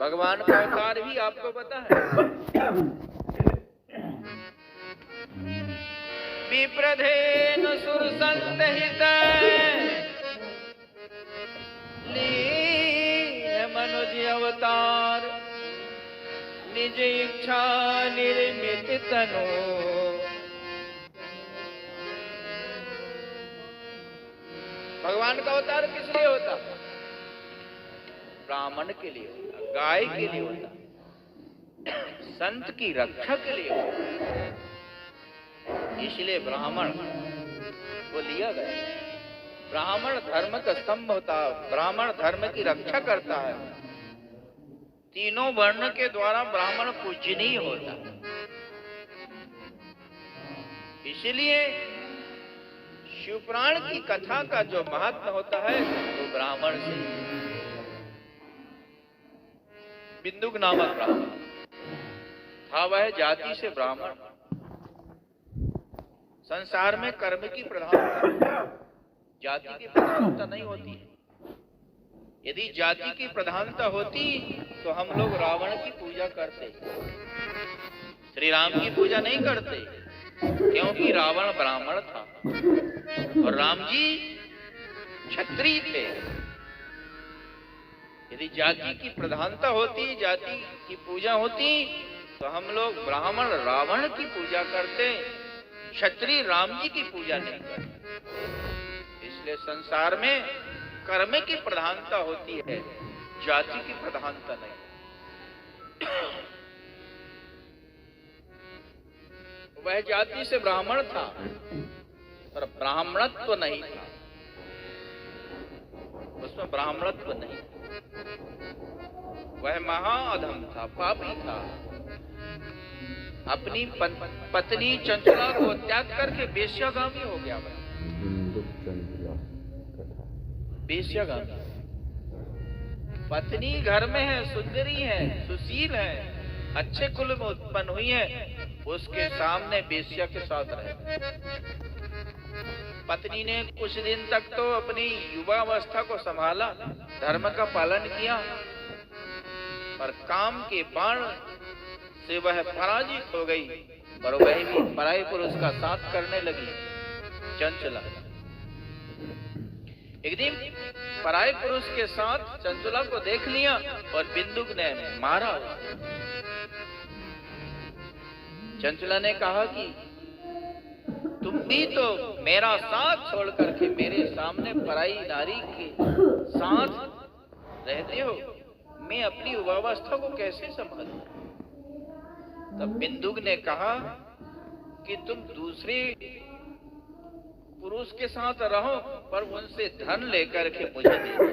भगवान का अवतार भी आपको पता है। विप्रधेन सुर संतहित लीन मनुज अवतार, निज इच्छा निर्मित तनु। भगवान का अवतार किस लिए होता? ब्राह्मण के लिए होता, गाय के लिए होता, संत की रक्षा के लिए होता। इसलिए ब्राह्मण को लिया गया। ब्राह्मण धर्म का स्तंभ होता है, ब्राह्मण धर्म की रक्षा करता है। तीनों वर्ण के द्वारा ब्राह्मण पूजनीय होता है। इसलिए शिवपुराण की कथा का जो महत्व होता है वो ब्राह्मण से। बिंदुक नामक ब्राह्मण था, वह जाति से ब्राह्मण। संसार में कर्म की प्रधानता, जाति की प्रधानता नहीं होती। यदि जाति की प्रधानता होती तो हम लोग रावण की पूजा करते, श्री राम की पूजा नहीं करते, क्योंकि रावण ब्राह्मण था और राम जी क्षत्रिय थे। यदि जाति की प्रधानता होती, जाति की पूजा होती, तो हम लोग ब्राह्मण रावण की पूजा करते, क्षत्रिय राम जी की पूजा नहीं करते। इसलिए संसार में कर्म की प्रधानता होती है, जाति की प्रधानता नहीं। वह जाति से ब्राह्मण था पर ब्राह्मणत्व नहीं था, उसमें ब्राह्मणत्व नहीं। वह महाअधम था, पापी था। अपनी पत्नी चंचला को त्याग करके वेश्यागामी हो गया। वह वेश्यागामी, पत्नी घर में है, सुंदरी है, सुशील है, अच्छे कुल में उत्पन्न हुई है, उसके सामने वेश्या के साथ रहे। पत्नी ने कुछ दिन तक तो अपनी युवावस्था को संभाला, धर्म का पालन किया, पर काम के बाण से वह पराजित हो गई और वह भी पराये पुरुष का साथ करने लगी। चंचला एक दिन पराये पुरुष के साथ चंचला को देख लिया और बिंदुक ने मारा। चंचला ने कहा कि तुम भी तो मेरा साथ छोड़ करके मेरे सामने पराई नारी के साथ रहते हो, मैं अपनी युवावस्था को कैसे संभालूं? तब बिंदुक ने कहा कि तुम दूसरे पुरुष के साथ रहो पर उनसे धन लेकर के मुझे दे दो।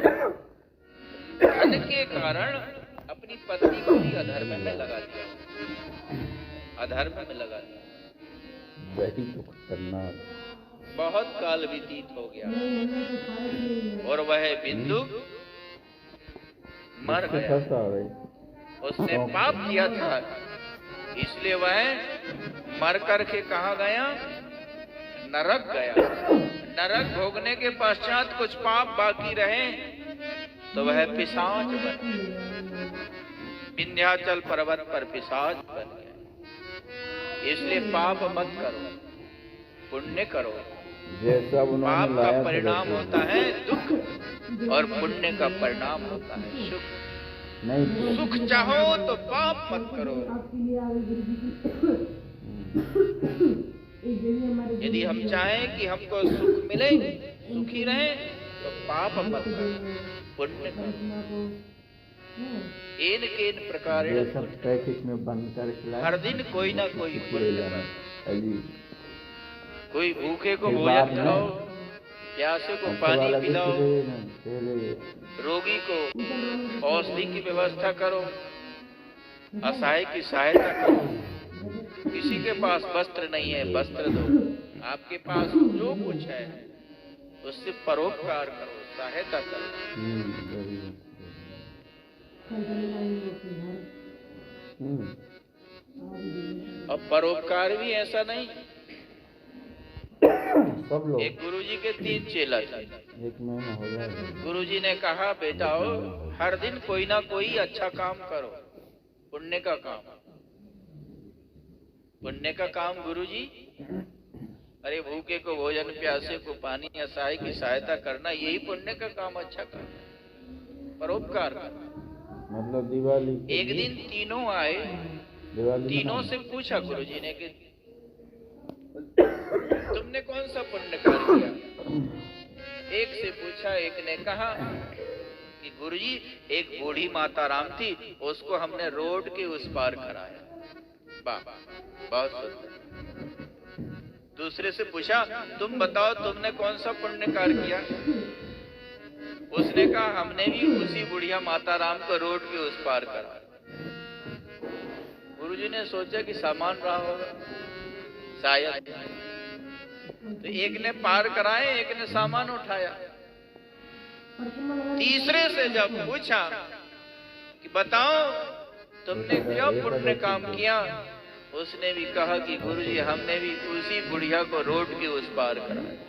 धन के कारण अपनी पत्नी को ही अधर्म में लगा दिया, अधर्म में लगा दिया। वही तो खतरनाक। बहुत काल व्यतीत हो गया और वह बिंदुक मर गया। उसने पाप किया था, इसलिए वह मर करके कहाँ गया? नरक गया। नरक भोगने के पश्चात कुछ पाप बाकी रहे तो वह पिशाच बन गया, विंध्याचल पर्वत पर पिशाच बन गया। इसलिए पाप मत करो, पुण्य करो। पाप का परिणाम होता है दुख और पुण्य का परिणाम होता है सुख। सुख चाहो तो पाप मत करो। यदि हम चाहें कि हमको सुख मिले, सुखी रहे, तो पाप मत करो, पुण्य करो। इन केन प्रकार पैकेट में बंद कर हर दिन कोई ना कोई पुण्य करो। कोई भूखे को भोजन खिलाओ, प्यासे को पानी पिलाओ, रोगी को औषधि की व्यवस्था करो, असहाय की सहायता करो। किसी के पास वस्त्र नहीं है, वस्त्र दो। आपके पास जो कुछ है उससे परोपकार करो, सहायता करो। अब परोपकार भी ऐसा नहीं सब लोग एक गुरुजी के 3 चेला थे। 1 महीना हो जाएगा। गुरुजी ने कहा बेटाओ हर दिन कोई ना कोई अच्छा काम करो, पुण्य का काम। पुण्य का काम गुरुजी, अरे भूखे को भोजन, प्यासे को पानी, असहाय की सहायता करना, यही पुण्य का काम, अच्छा काम, परोपकार करना। मतलब दिवाली एक दिन तीनों आए, तीनों से पूछा गुरुजी ने कि तुमने कौन सा पुण्य कार्य किया। एक से पूछा, एक ने कहा कि गुरुजी एक बूढ़ी माता राम थी, उसको हमने रोड के उस पार कराया। वाह, बहुत सुंदर। दूसरे से पूछा तुम बताओ तुमने कौन सा पुण्य कार्य किया। उसने कहा हमने भी उसी बुढ़िया माता राम को रोड के उस पार करा। गुरुजी ने सोचा कि सामान रहा होगा शायद, तो एक ने पार कराए, एक ने सामान उठाया। तीसरे से जब पूछा कि बताओ तुमने क्या पुण्य काम किया, उसने भी कहा कि गुरुजी हमने भी उसी बुढ़िया को रोड के उस पार कराया।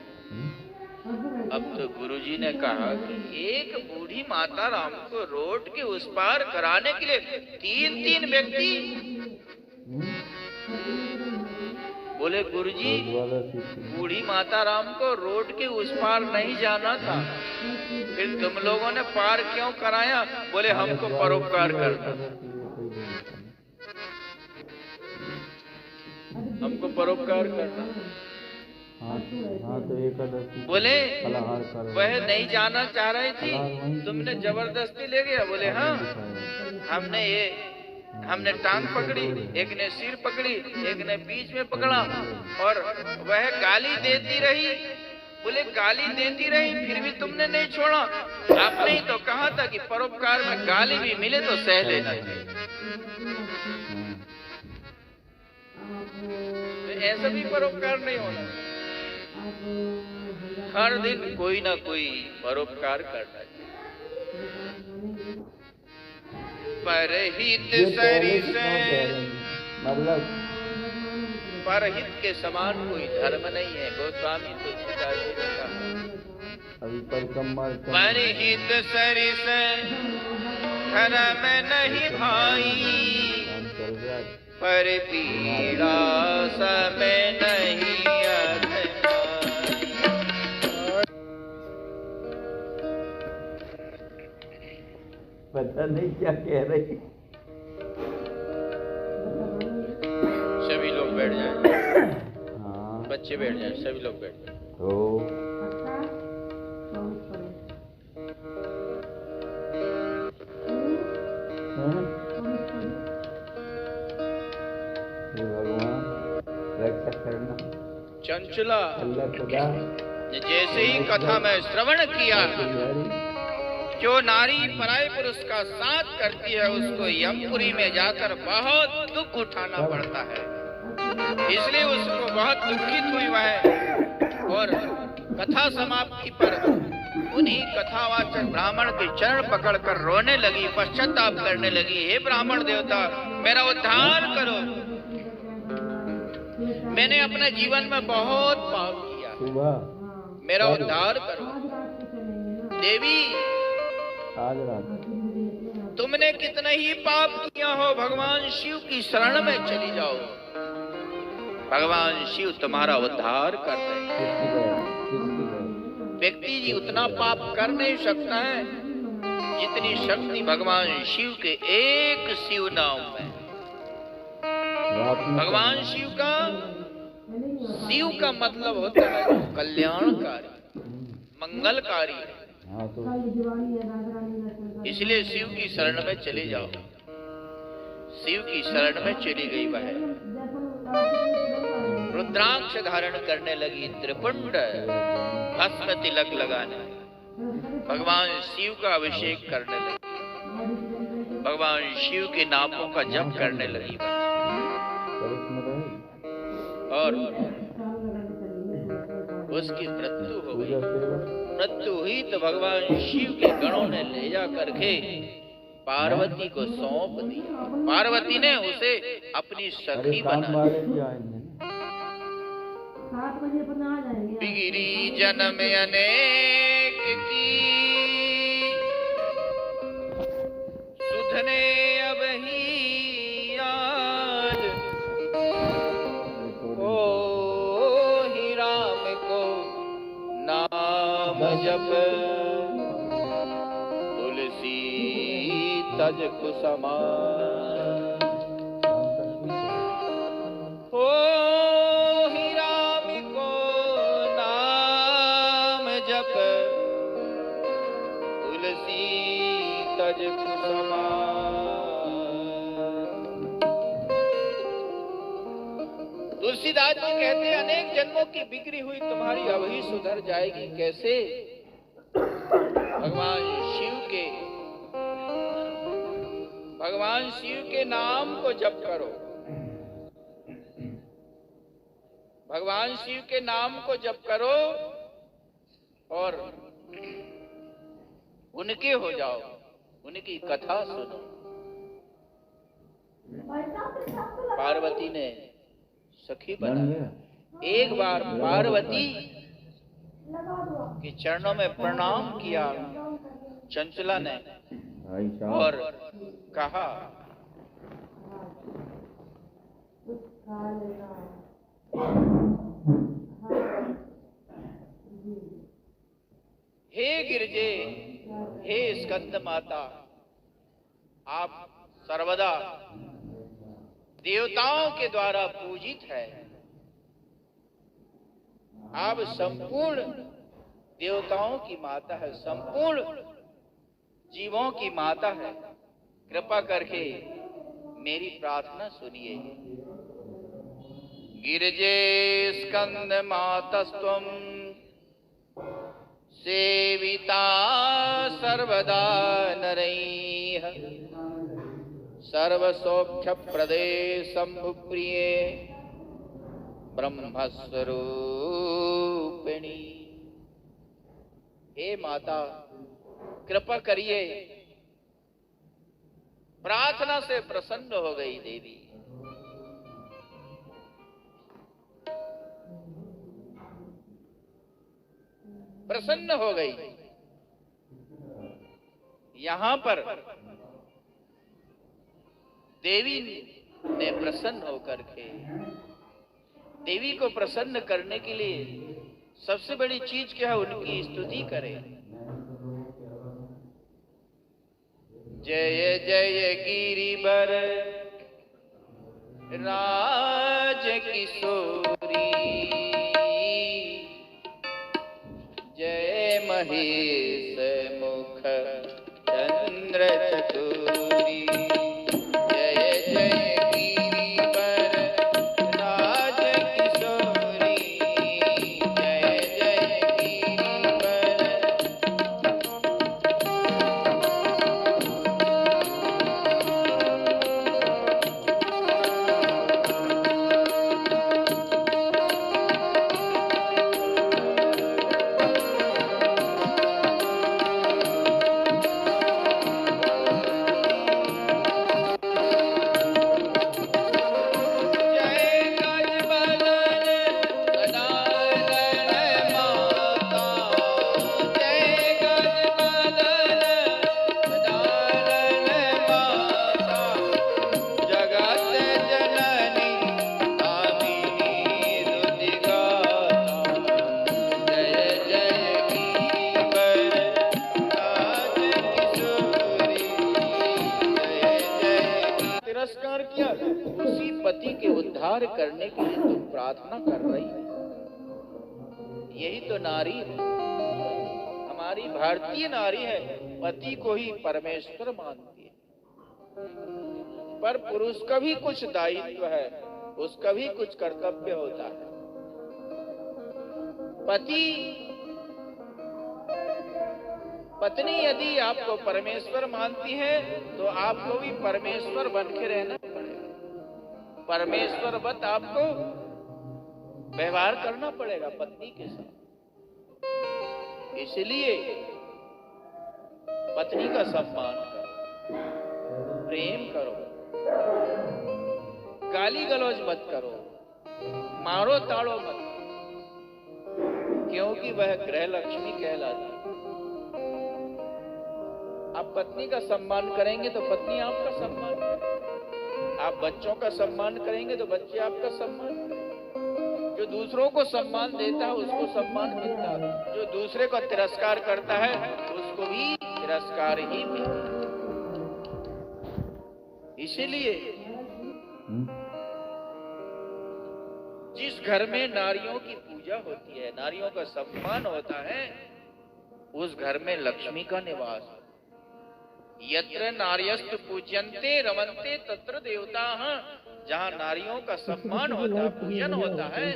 अब तो गुरुजी ने कहा कि एक बूढ़ी माता राम को रोड के उस पार कराने के लिए 3 व्यक्ति। बोले गुरुजी बूढ़ी माता राम को रोड के उस पार नहीं जाना था, फिर तुम लोगों ने पार क्यों कराया। बोले हमको परोपकार करना, हमको परोपकार करना। तो एकादशी बोले फलाहार कर वह नहीं जाना चाह रही थी, तुमने जबरदस्ती ले गया। बोले हाँ, हमने टांग पकड़ी, एक ने सिर पकड़ी, एक ने बीच में पकड़ा, और वह गाली देती रही। बोले गाली देती रही फिर भी तुमने नहीं छोड़ा। आपने ही तो कहा था कि परोपकार में गाली भी मिले तो सह लेना चाहिए। तो ऐसा भी परोपकार नहीं होना, हर दिन कोई ना कोई परोपकार करना चाहिए। परहित सरिस मतलब परहित के समान कोई धर्म नहीं है। गोस्वामी तुलसीदास जी ने कहा अभी परिक्रमा परहित सरिस धर्म नहीं भाई, पर पीड़ा समय नहीं पता नहीं क्या कह रही। सभी लोग बैठ जाएं। हाँ बच्चे बैठ जाएं, सभी लोग बैठ जाएं। भगवान रक्षा करना। चंचला अल्लाह खुदा जैसे ही कथा में श्रवण किया, जो नारी पराये पुरुष का साथ करती है उसको यमपुरी में जाकर बहुत दुख उठाना पड़ता है, इसलिए उसको बहुत दुखित हुई वह। और कथा समाप्ति पर उन्हीं कथावाचक ब्राह्मण के चरण पकड़कर रोने लगी, पश्चाताप करने लगी। हे ब्राह्मण देवता, मेरा उद्धार करो, मैंने अपने जीवन में बहुत पाप किया, मेरा उद्धार करो। देवी आज रात तुमने कितने ही पाप किया हो, भगवान शिव की शरण में चली जाओ, भगवान शिव तुम्हारा उद्धार कर देंगे। व्यक्ति जी उतना पाप कर नहीं सकता है जितनी शक्ति भगवान शिव के एक शिव नाम में। भगवान शिव का मतलब होता है कल्याणकारी, मंगलकारी। इसलिए शिव की शरण में चले जाओ। शिव की शरण में चली गई वह, रुद्राक्ष धारण करने लगी, त्रिपुंड भस्म तिलक लगाने, भगवान शिव का अभिषेक करने लगी, भगवान शिव के नामों का जप करने लगी और उसकी मृत्यु हो गई। मृत्यु हुई तो भगवान शिव के गणों ने ले जा करके पार्वती को सौंप दिया। पार्वती ने उसे अपनी सखी बना दिया। 7 बजे अपना आ जाएंगे। बिगड़ी जन्म अनेक की, सुधने अब ही याद। ओ ही राम को नाम जप, तुलसी तज कुसुमान। हो ही राम को नाम जप, तुलसी तज कुसुमान। तुलसीदास जी कहते हैं, अनेक जन्मों की बिगड़ी हुई तुम्हारी अब ही सुधर जाएगी। कैसे? भगवान शिव के नाम को जप करो। भगवान शिव के नाम को जप करो और उनके हो जाओ, उनकी कथा सुनो। पार्वती ने सखी बनाया। एक बार पार्वती के चरणों में प्रणाम किया चंचला ने और कहा, हे गिरजे, हे स्कंद माता, आप सर्वदा देवताओं के द्वारा पूजित है। आप संपूर्ण देवताओं की माता है, संपूर्ण जीवों की माता है। कृपा करके मेरी प्रार्थना सुनिए। गिरजे स्कंद मातस्त्वं सेविता सर्वदा नरैः, सर्वसौख्य प्रदे शंभुप्रिये ब्रह्मस्वरूपिणी। हे माता, कृपा करिए। प्रार्थना से प्रसन्न हो गई देवी। प्रसन्न हो गई। यहां पर देवी ने प्रसन्न होकर के, देवी को प्रसन्न करने के लिए सबसे बड़ी चीज क्या है? उनकी स्तुति करें। जय जय गिरिवर राज किशोरी, जय महेश मुख चंद्र चतुरी। जय जय गिरिवर राज किशोरी, जय जय गिरिवर। तिरस्कार किया, उसी पति के उद्धार करने के लिए तुम प्रार्थना कर रही है। यही तो नारी है, हमारी भारतीय नारी है। पति को ही परमेश्वर मानती है, पर पुरुष का भी कुछ दायित्व है, उसका भी कुछ कर्तव्य होता है। पत्नी यदि आपको परमेश्वर मानती है तो आपको भी परमेश्वर बन के रहना पड़ेगा। परमेश्वरवत आपको व्यवहार करना पड़ेगा पत्नी के साथ। इसलिए पत्नी का सम्मान करो, प्रेम करो, गाली गलौज मत करो, मारो ताड़ो मत। क्योंकि वह गृह लक्ष्मी कहलाती। आप पत्नी का सम्मान करेंगे तो पत्नी आपका सम्मान करें। आप बच्चों का सम्मान करेंगे तो बच्चे आपका सम्मान करें। जो दूसरों को सम्मान देता है उसको सम्मान मिलता है, जो दूसरे को तिरस्कार करता है उसको भी तिरस्कार ही मिलता है। इसीलिए जिस घर में नारियों की पूजा होती है, नारियों का सम्मान होता है, उस घर में लक्ष्मी का निवास है। यत्र नार्यस्तु पूज्यन्ते रमन्ते तत्र देवताः। जहाँ नारियों का सम्मान होता है, पूजन होता है,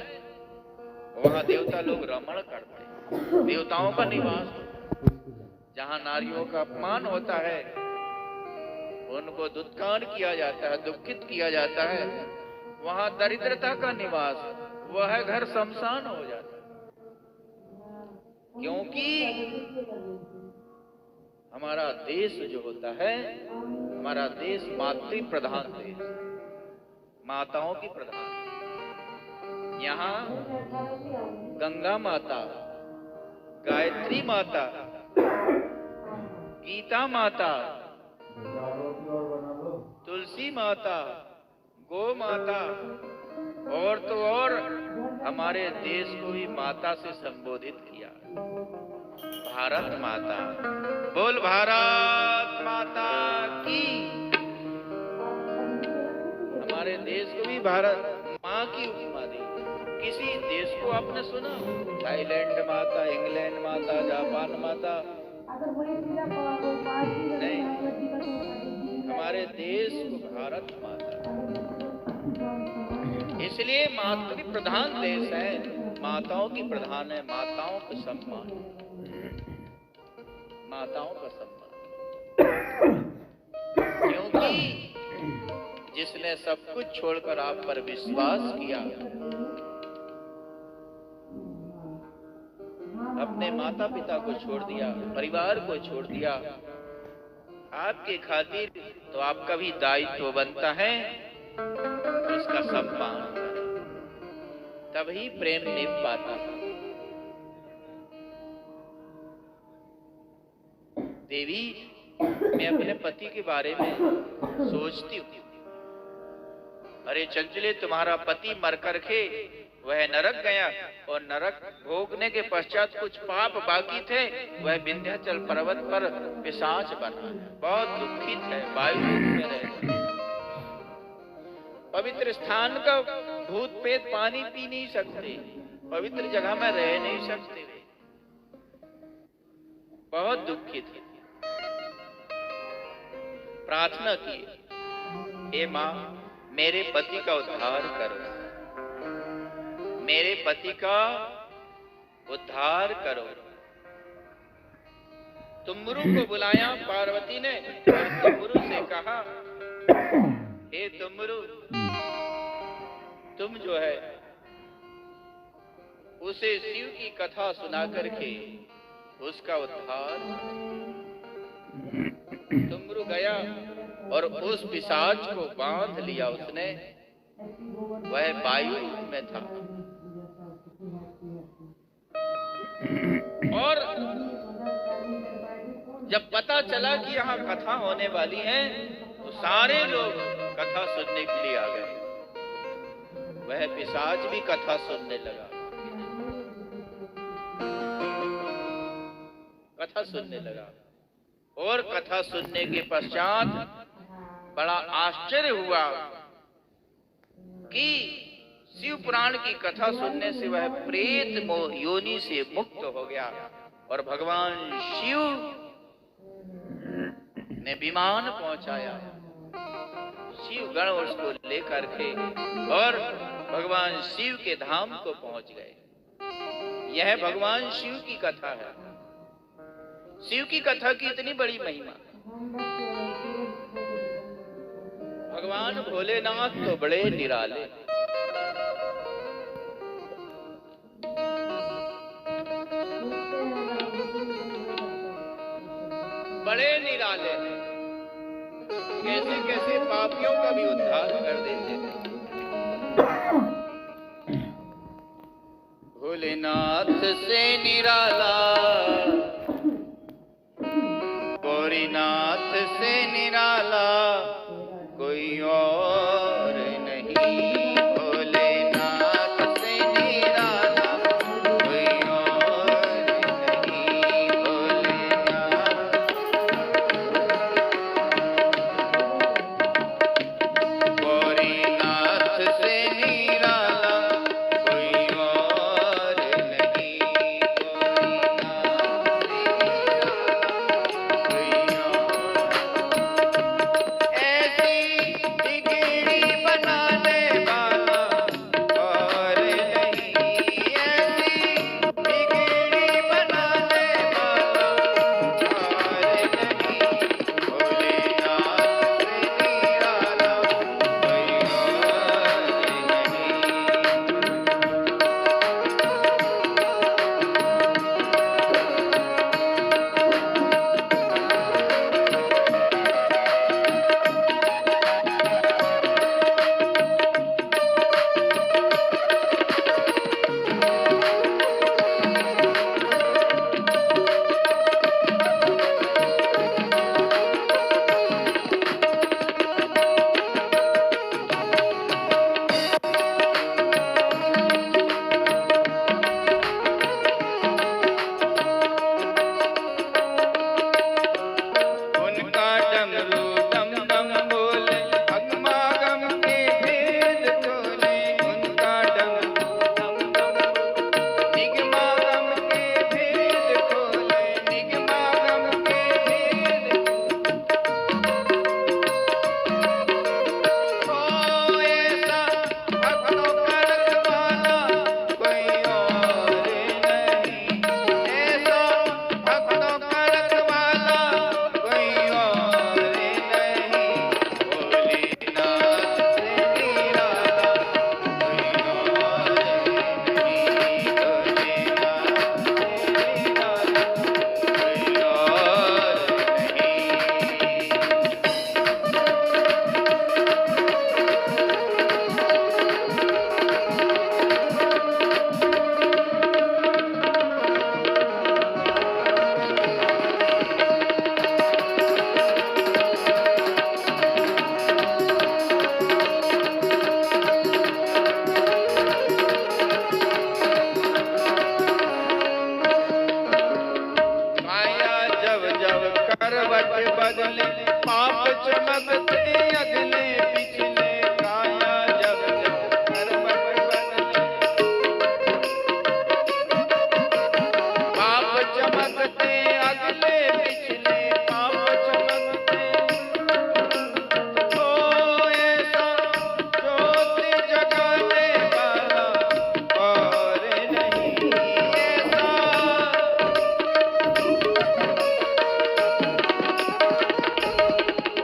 वहाँ देवता लोग रमण करते हैं, देवताओं का निवास होता है। जहाँ नारियों का अपमान होता है, उनको दुत्कार किया जाता है, दुखित किया जाता है, वहाँ दरिद्रता का निवास, वह घर शमशान हो जाता है। क्योंकि हमारा देश जो होता है, हमारा देश मातृ प्रधान देश, माताओं की प्रधान। यहाँ गंगा माता, गायत्री माता, गीता माता, तुलसी माता, गो माता, और तो और हमारे देश को भी माता से संबोधित किया, भारत माता। बोल भारत माता की। हमारे देश को भी भारत माँ की उपमा दी। किसी देश को आपने सुना? थाईलैंड माता, इंग्लैंड माता, जापान माता नहीं, हमारे देश को भारत माता। इसलिए मातृ प्रधान देश है, माताओं की प्रधान है, माताओं का सम्मान, माताओं का सम्मान। क्योंकि जिसने सब कुछ छोड़कर आप पर विश्वास किया, अपने माता पिता को छोड़ दिया, परिवार को छोड़ दिया आपके खातिर, तो आपका भी दायित्व बनता है उसका सम्मान करें, तभी प्रेम निभ पाता। देवी, मैं अपने पति के बारे में सोचती हूँ, अरे चंचले, तुम्हारा पति मर करके वह नरक गया, और नरक भोगने के पश्चात कुछ पाप बाकी थे, वह विंध्याचल पर्वत पर पिशाच बना, बहुत दुखित है, वायु में रहता। पवित्र स्थान का भूत प्रेत पानी पी नहीं सकते, पवित्र जगह में रह नहीं सकते, बहुत दुखित है। प्रार्थना की, हे माँ, मेरे पति का उद्धार करो, मेरे पति का उद्धार करो। तुमरू को बुलाया पार्वती ने, और तुमरू से कहा, हे तुमरू, तुम जो है उसे शिव की कथा सुना करके उसका उद्धार। तुमरू गया और उस पिशाच को बांध लिया उसने, वह वायु रूप में था। और जब पता चला कि यहाँ कथा होने वाली है, तो सारे लोग कथा सुनने के लिए आ गए। वह पिशाच भी कथा सुनने लगा, कथा सुनने लगा। और कथा सुनने के पश्चात बड़ा आश्चर्य हुआ कि शिव पुराण की कथा सुनने से वह प्रेत योनि से मुक्त हो गया, और भगवान शिव ने विमान पहुंचाया, शिव गण उसको लेकर के, और भगवान शिव के धाम को पहुंच गए। यह भगवान शिव की कथा है। शिव की कथा की इतनी बड़ी महिमा। भगवान भोलेनाथ तो बड़े निराले, बड़े निराले हैं, कैसे कैसे पापियों का भी उद्धार कर देते थे। भोलेनाथ से निराला, गौरीनाथ से निराला कोई और नहीं। भोलेनाथ से निराला कोई और नहीं। भोलेनाथ गौरीनाथ से निराला कोई और नहीं। गौरीनाथ से निराला कोई और। ऐसी बिगड़ी बनाने वाला और नहीं। ऐसी बिगड़ी बनाने वाला और नहीं। भोलेनाथ से निराला कोई और उनका डमरू डम डम बोले, अगमागम के भेद खोले। उनका डमरू डम डम बोले, निगमागम के भेद खोले। निगमागम के भेद कोई ऐसा भक्तों का रखवाला कोई और नहीं। ऐसा भक्तों का रखवाला कोई और नहीं। भोलेनाथ से निराला कोई और नहीं। भोलेनाथ से निराला कोई और नहीं। माया जब जब करवट बदले, पाप चमकते अगले पिछले। काया जब जब करवट बदले, पाप चमकते अगले पिछले। पाप चमकते कोई ऐसा ज्योति जगाने वाला और नहीं। ऐसा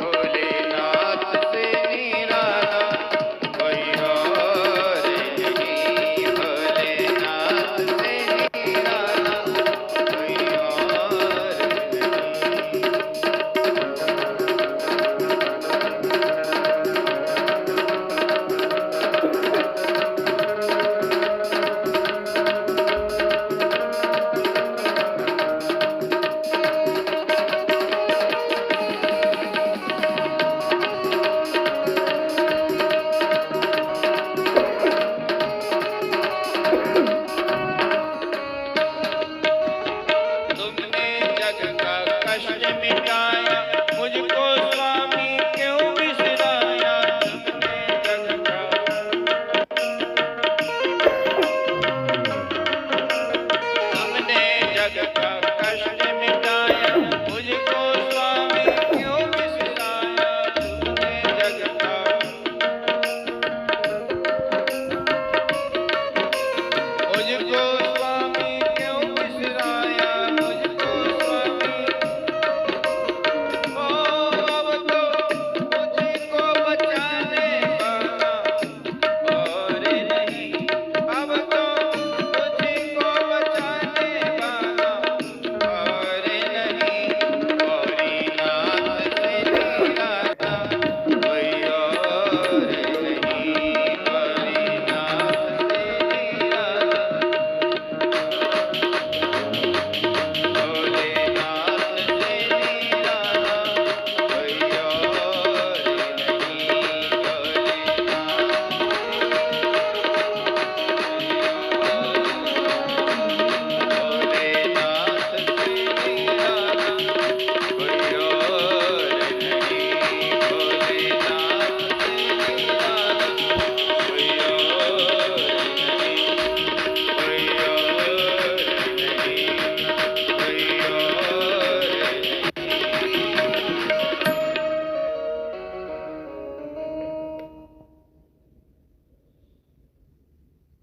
भोलेनाथ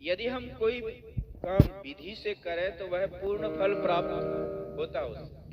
यदि हम कोई काम विधि से करें तो वह पूर्ण फल प्राप्त होता है उससे।